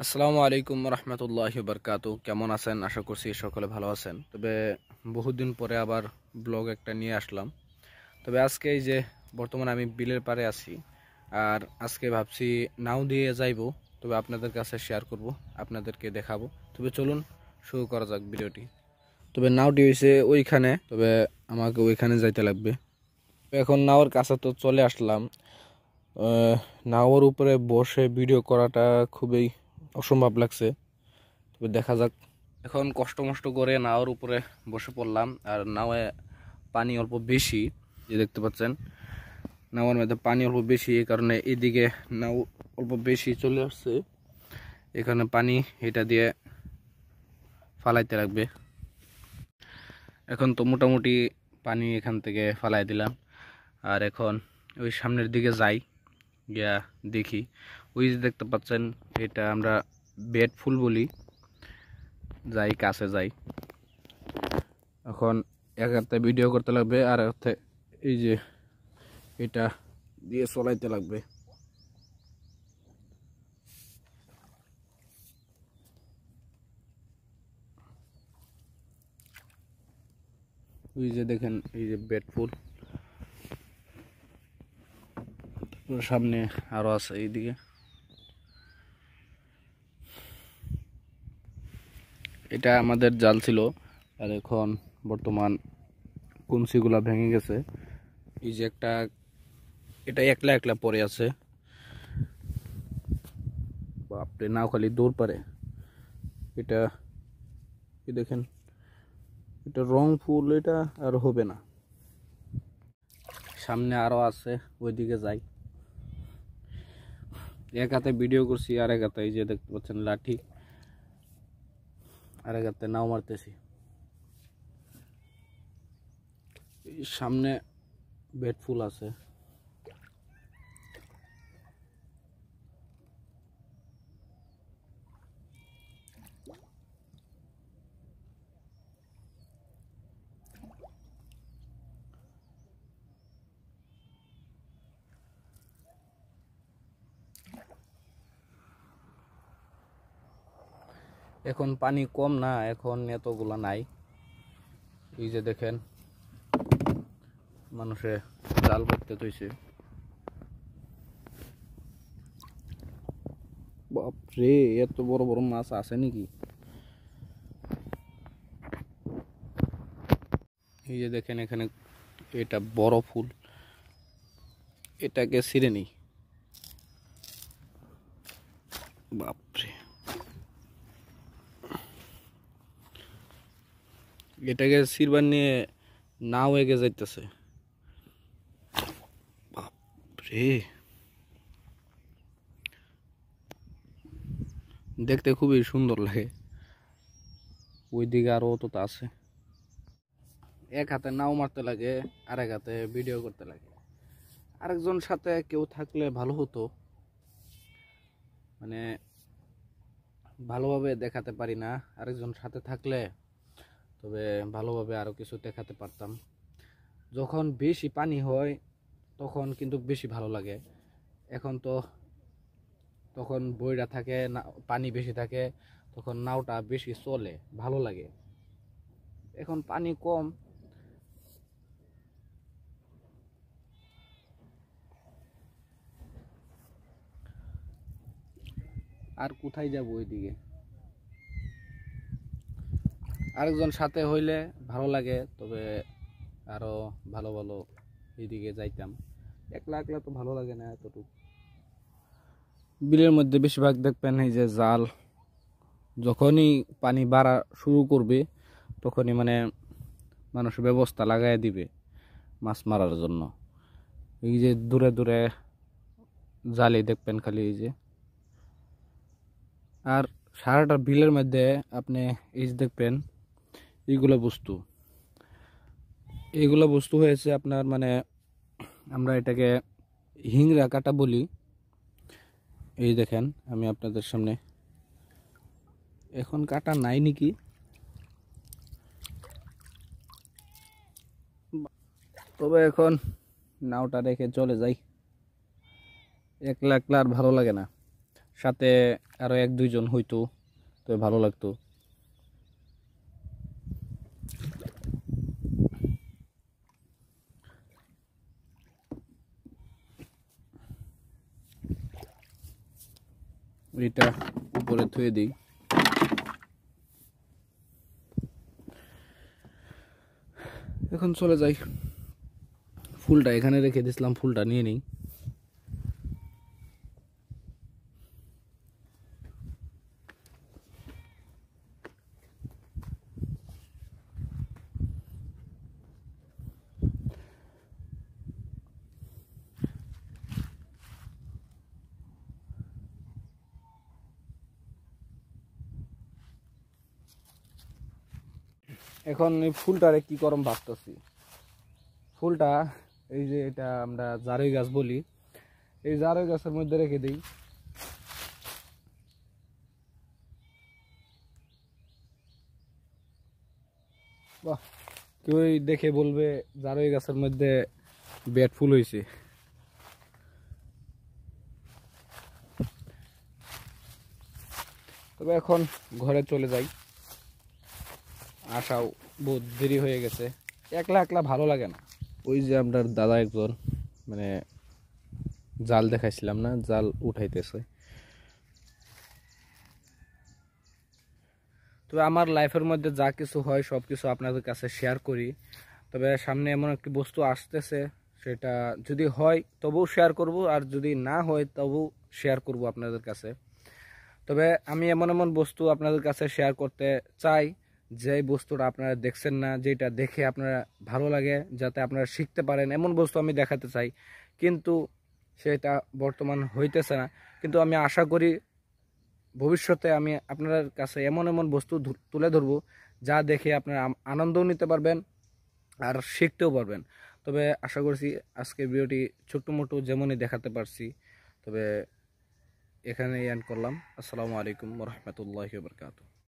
আসসালামু আলাইকুম রহমতুল্লাহি বারকাতু। কেমন আছেন? আশা করছি সকলে ভালো আছেন। তবে বহুদিন পরে আবার ব্লগ একটা নিয়ে আসলাম। তবে আজকে এই যে বর্তমানে আমি বিলের পাড়ে আছি, আর আজকে ভাবছি নাও দিয়ে যাইবো। তবে আপনাদের কাছে শেয়ার করব, আপনাদেরকে দেখাবো। তবে চলুন শুরু করা যাক ভিডিওটি। তবে নাওটি হয়েছে ওইখানে, তবে আমাকে ওইখানে যাইতে লাগবে। এখন নাওর কাছে তো চলে আসলাম। নাওর উপরে বসে ভিডিও করাটা খুবই অসম্ভব লাগছে। তবে দেখা যাক। এখন কষ্ট মষ্ট করে নাওর উপরে বসে পড়লাম, আর নাওয়ে পানি অল্প বেশি, যে দেখতে পাচ্ছেন নাওয়ার মধ্যে পানি অল্প বেশি, এই কারণে এদিকে নাও অল্প বেশি চলে আসছে। এখানে পানি এটা দিয়ে ফালাইতে লাগবে। এখন তো মোটামুটি পানি এখান থেকে ফালাই দিলাম, আর এখন ওই সামনের দিকে যাই, গিয়া দেখি। ওই যে দেখতে পাচ্ছেন, এটা আমরা বেড ফুল বলি। যাই, কাছে যাই। এখন এক হাতে ভিডিও করতে লাগবে, আর হাতে এই যে এটা দিয়ে চলাইতে লাগবে। ওই যে দেখেন, এই যে বেড ফুল, সামনে আরো আছে এইদিকে। এটা আমাদের জাল ছিল, আর এখন বর্তমান কুঞ্চিগুলা ভেঙে গেছে। এই যে একটা, এটা একলা একলা পড়ে আছে। বাপরে, নাও খালি দৌড় পারে। এটা কি দেখেন, এটা রং ফুল, এটা আর হবে না। সামনে আরো আছে, ওইদিকে যাই। এক হাতে ভিডিও করছি, আর এক হাতে এই যে দেখতে পাচ্ছেন লাঠি, আর এক হাতে নাও মারতেছি। সামনে বেড ফুল আছে। এখন পানি কম না, এখন এতগুলা নাই। এই যে দেখেন, মানুষে জাল করতে তৈছে। বাপরে, এত বড় বড় মাছ আছে নাকি? এই যে দেখেন, এখানে এটা বড় ফুল, এটাকে ছিঁড়ে নেই। বাপরে, এটাকে ছিঁড়বার নিয়ে নাও এগে যাইতেছে। বাপরে, দেখতে খুবই সুন্দর লাগে। ওইদিকে আরো তো আছে। এক হাতে নাও মারতে লাগে, আর এক হাতে ভিডিও করতে লাগে। আরেকজন সাথে কেউ থাকলে ভালো হতো, মানে ভালোভাবে দেখাতে পারি না। আরেকজন সাথে থাকলে তবে ভালোভাবে আরো কিছু দেখাতে পারতাম। যখন বেশি পানি হয় তখন কিন্তু বেশি ভালো লাগে। এখন তো তখন বইরা থাকে না, পানি বেশি থাকে, তখন নাওটা বেশি চলে, ভালো লাগে। এখন পানি কম। আর কোথায় যাব? ওইদিকে আরেকজন সাথে হইলে ভালো লাগে, তবে আরো ভালো ভালো এইদিকে যাইতাম। একলা একলা তো ভালো লাগে না এতটুকু। বিলের মধ্যে বেশিরভাগ দেখবেন এই যে জাল, যখনই পানি বাড়া শুরু করবে তখনই মানে মানুষ ব্যবস্থা লাগাই দিবে মাছ মারার জন্য। এই যে দূরে দূরে জালি দেখবেন খালি, এই যে। আর সারাটা বিলের মধ্যে আপনি এই যে দেখবেন, এইগুলো বস্তু হয়েছে আপনার, মানে আমরা এটাকে হিংড়া কাটা বলি। এই দেখেন, আমি আপনাদের সামনে, এখন কাটা নাই নাকি, তবে এখন নাওটা রেখে চলে যাই। একলা একলা আর ভালো লাগে না। সাথে আরো 1-2 জন হইতো, তো ভালো লাগতো। এটা উপরে থুয়ে দিই। এখন চলে যাই, ফুলটা এখানে রেখে দিয়েছিলাম, ফুলটা নিয়ে নিই। এখন এই ফুলটারে কি করম ভাবতেছি। ফুলটা এই যে এটা আমরা জারই গাছ বলি, এই জারই গাছের মধ্যে রেখে দিই। বাহ, কেউ দেখে বলবে জারই গাছের মধ্যে বেড ফুল হয়েছে। তবে এখন ঘরে চলে যাই, আসাও বহুত দেরি হয়ে গেছে, একলা একলা ভালো লাগে না। ওই যে আপনার দাদা একজন মানে জাল দেখাইছিলাম না, জাল উঠাইতেছে। তবে আমার লাইফের মধ্যে যা কিছু হয় সব কিছু আপনাদের কাছে শেয়ার করি। তবে সামনে এমন একটি বস্তু আসতেছে, সেটা যদি হয় তবুও শেয়ার করব, আর যদি না হয় তবুও শেয়ার করব আপনাদের কাছে। তবে আমি এমন এমন বস্তু আপনাদের কাছে শেয়ার করতে চাই, যে বস্তুটা আপনারা দেখছেন না, যেটা দেখে আপনারা ভালো লাগে, যাতে আপনারা শিখতে পারেন, এমন বস্তু আমি দেখাতে চাই। কিন্তু সেটা বর্তমান হইতেছে না। কিন্তু আমি আশা করি ভবিষ্যতে আমি আপনাদের কাছে এমন এমন বস্তু তুলে ধরবো, যা দেখে আপনারা আনন্দও নিতে পারবেন আর শিখতেও পারবেন। তবে আশা করছি আজকের ভিডিওটি ছোট্ট মোটো যেমনই দেখাতে পারছি, তবে এখানেই এন্ড করলাম। আসসালামু আলাইকুম ওয়া রাহমাতুল্লাহি ওয়া বারাকাতুহু।